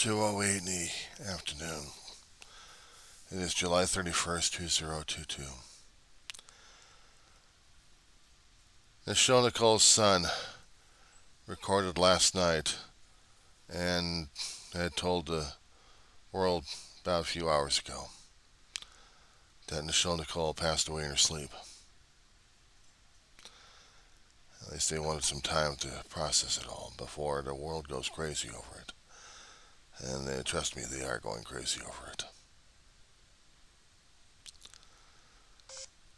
2:08 in the afternoon. It is July 31st, 2022. Nicole's son recorded last night and had told the world about a few hours ago that Nicole passed away in her sleep. At least they wanted some time to process it all before the world goes crazy over it. And trust me, they are going crazy over it.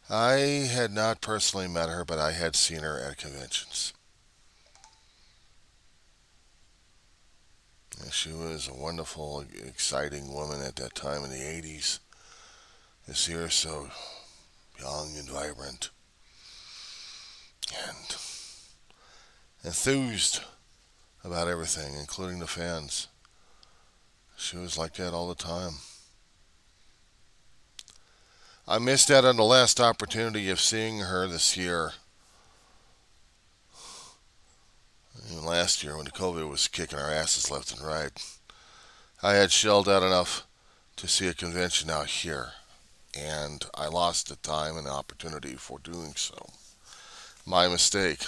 I had not personally met her, but I had seen her at conventions. And she was a wonderful, exciting woman at that time in the 80s. To see her so young and vibrant and enthused about everything, including the fans. She was like that all the time. I missed out on the last opportunity of seeing her this year. Last year, when the COVID was kicking our asses left and right, I had shelled out enough to see a convention out here, and I lost the time and the opportunity for doing so. My mistake,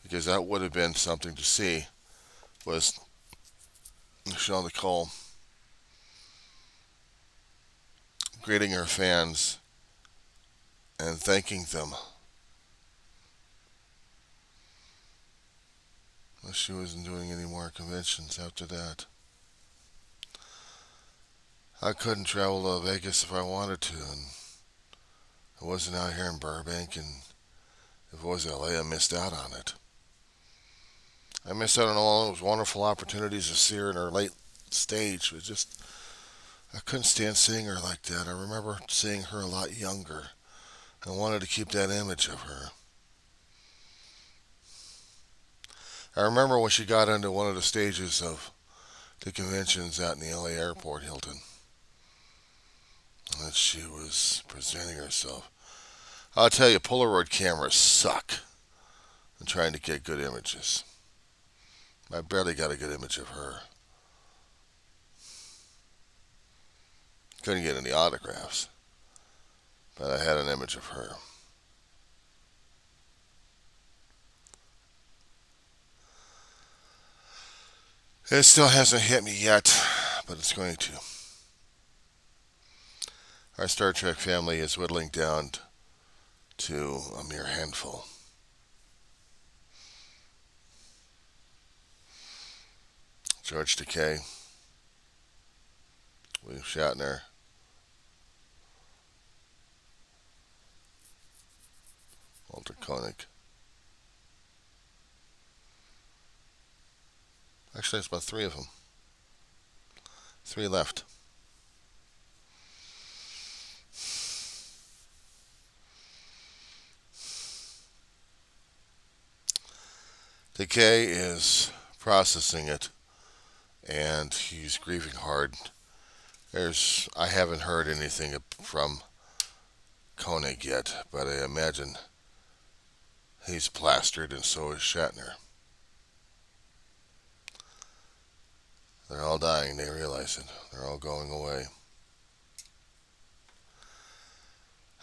because that would have been something to see, was Nicole greeting her fans and thanking them. She wasn't doing any more conventions after that. I couldn't travel to Vegas if I wanted to, and I wasn't out here in Burbank, and if it was LA, I missed out on it. I missed out on all those wonderful opportunities to see her in her late stage. I couldn't stand seeing her like that. I remember seeing her a lot younger. I wanted to keep that image of her. I remember when she got into one of the stages of the conventions out in the LA airport, Hilton, and she was presenting herself. I'll tell you, Polaroid cameras suck in trying to get good images. I barely got a good image of her. Couldn't get any autographs, but I had an image of her. It still hasn't hit me yet, but it's going to. Our Star Trek family is whittling down to a mere handful. George Takei, William Shatner, Walter Koenig. Actually, it's about three of them. Three left. Takei is processing it, and he's grieving hard. I haven't heard anything from Koenig yet, but I imagine he's plastered, and so is Shatner. They're all dying, they realize it. They're all going away.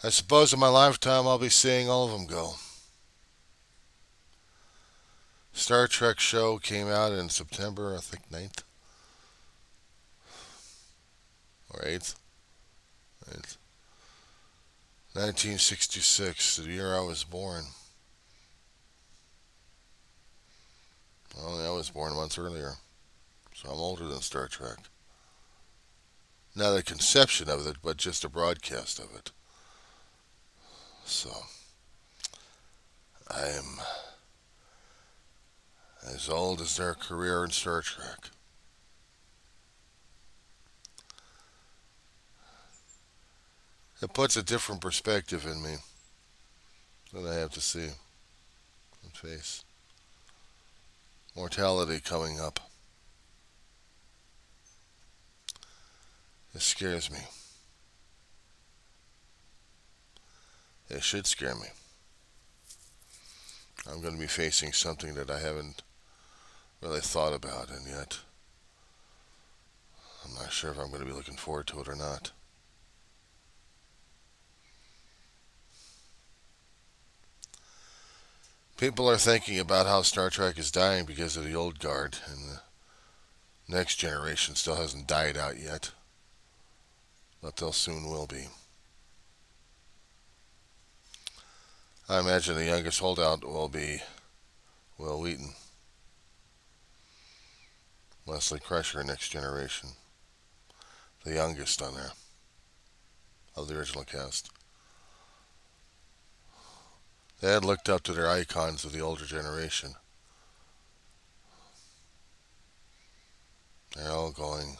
I suppose in my lifetime I'll be seeing all of them go. Star Trek show came out in September, I think 9th or 8th. 1966, the year I was born. Well, I was born months earlier, so I'm older than Star Trek. Not a conception of it, but just a broadcast of it. So, I am as old as their career in Star Trek. It puts a different perspective in me than I have to see and face. Mortality coming up. It scares me. It should scare me. I'm going to be facing something that I haven't really thought about, and yet I'm not sure if I'm going to be looking forward to it or not. People are thinking about how Star Trek is dying because of the old guard, and the next generation still hasn't died out yet, but they'll soon will be. I imagine the youngest holdout will be Will Wheaton, Wesley Crusher, next generation, the youngest on there of the original cast. They had looked up to their icons of the older generation. They're all going.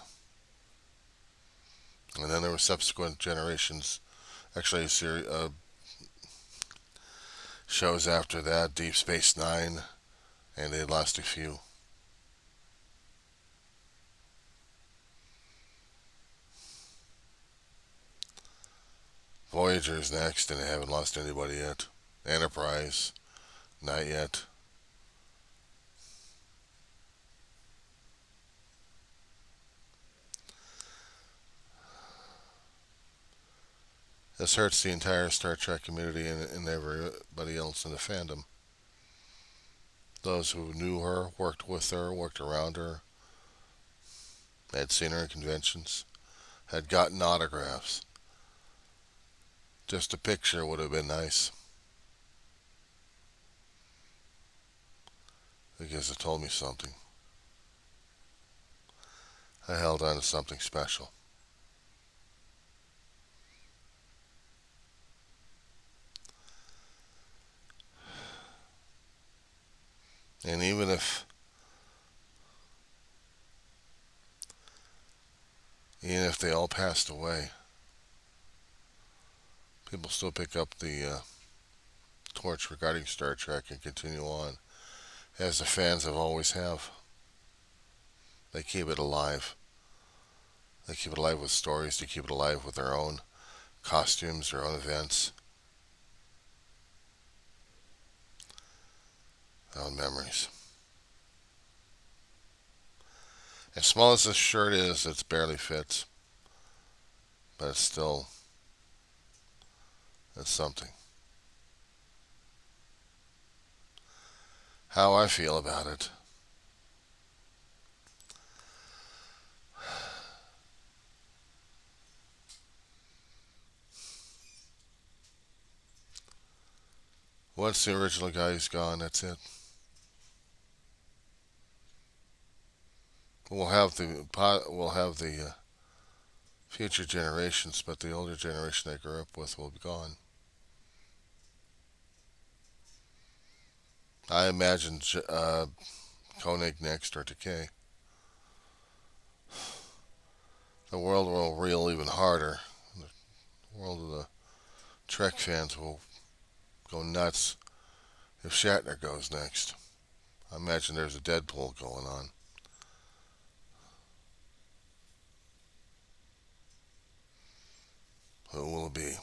And then there were subsequent generations, actually shows after that, Deep Space Nine, and they had lost a few. Voyager's next, and they haven't lost anybody yet. Enterprise, not yet. This hurts the entire Star Trek community and everybody else in the fandom. Those who knew her, worked with her, worked around her, had seen her in conventions, had gotten autographs. Just a picture would have been nice, because it told me something. I held on to something special. And even if they all passed away, people still pick up the torch regarding Star Trek and continue on, as the fans have always have. They keep it alive. They keep it alive with stories. They keep it alive with their own costumes, their own events, their own memories. As small as this shirt is, it barely fits, but it's something. How I feel about it. Once the original guy is gone, that's it. We'll have the future generations, but the older generation I grew up with will be gone. I imagine Koenig next, or Decay. The world will reel even harder. The world of the Trek fans will go nuts if Shatner goes next. I imagine there's a Deadpool going on. Who will it be?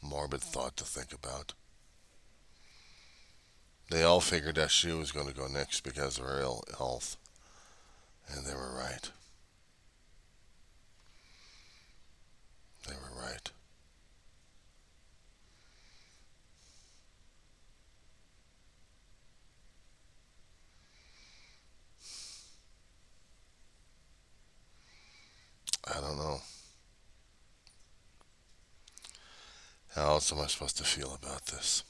Morbid thought to think about. They all figured that she was going to go next because of her ill health, and they were right. They were right. I don't know. How else am I supposed to feel about this?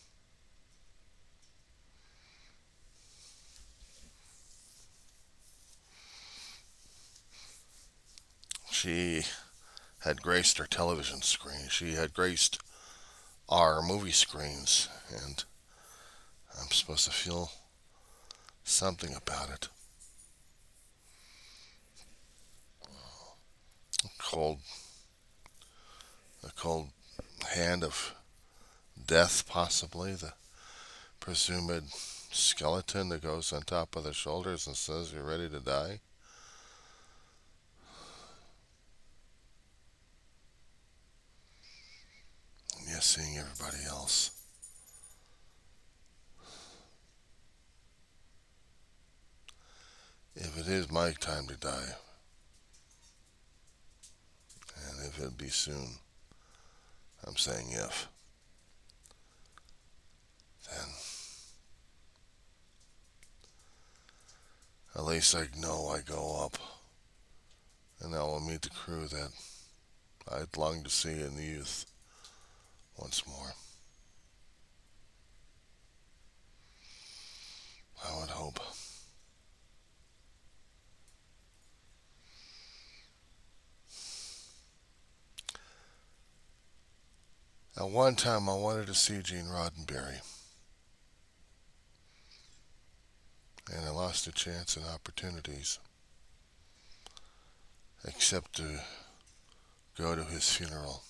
She had graced our television screen. She had graced our movie screens, and I'm supposed to feel something about it. Cold, a cold hand of death, possibly. The presumed skeleton that goes on top of the shoulders and says, "You're ready to die." And yet seeing everybody else. If it is my time to die, if it'd be soon. I'm saying if. Then at least I know I go up, and I will meet the crew that I'd long to see in the youth once more. I would hope. At one time, I wanted to see Gene Roddenberry, and I lost a chance and opportunities, except to go to his funeral.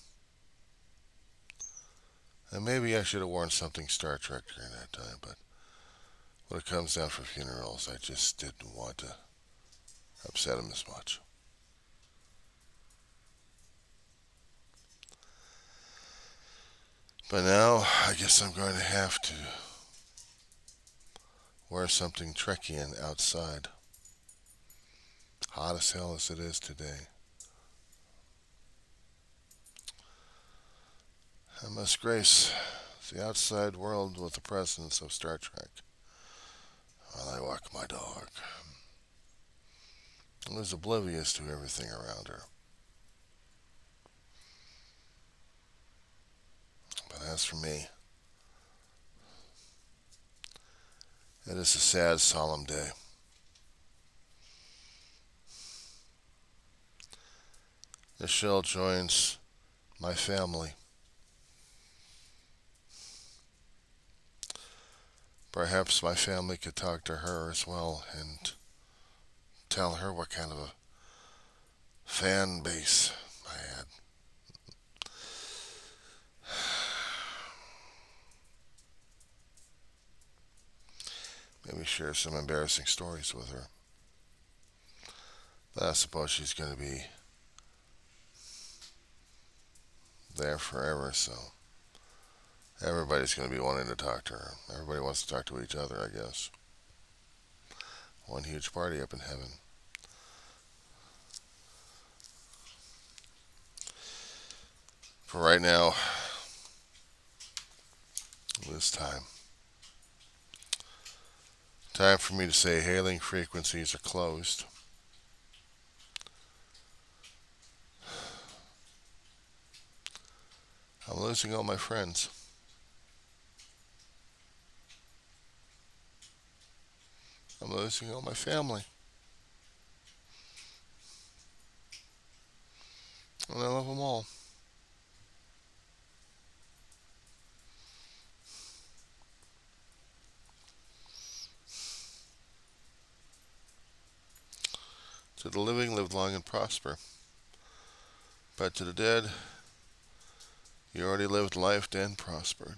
And maybe I should have worn something Star Trek during that time, but when it comes down for funerals, I just didn't want to upset him as much. But now, I guess I'm going to have to wear something Trekkian outside. Hot as hell as it is today. I must grace the outside world with the presence of Star Trek while I walk my dog, who is oblivious to everything around her. But as for me, it is a sad, solemn day. Nichelle joins my family. Perhaps my family could talk to her as well and tell her what kind of a fan base I had. Maybe share some embarrassing stories with her. But I suppose she's going to be there forever, so everybody's going to be wanting to talk to her. Everybody wants to talk to each other, I guess. One huge party up in heaven. For right now, this time for me to say hailing frequencies are closed. I'm losing all my friends. I'm losing all my family. And I love them all. To the living, live long and prosper. But to the dead, you already lived life and prospered.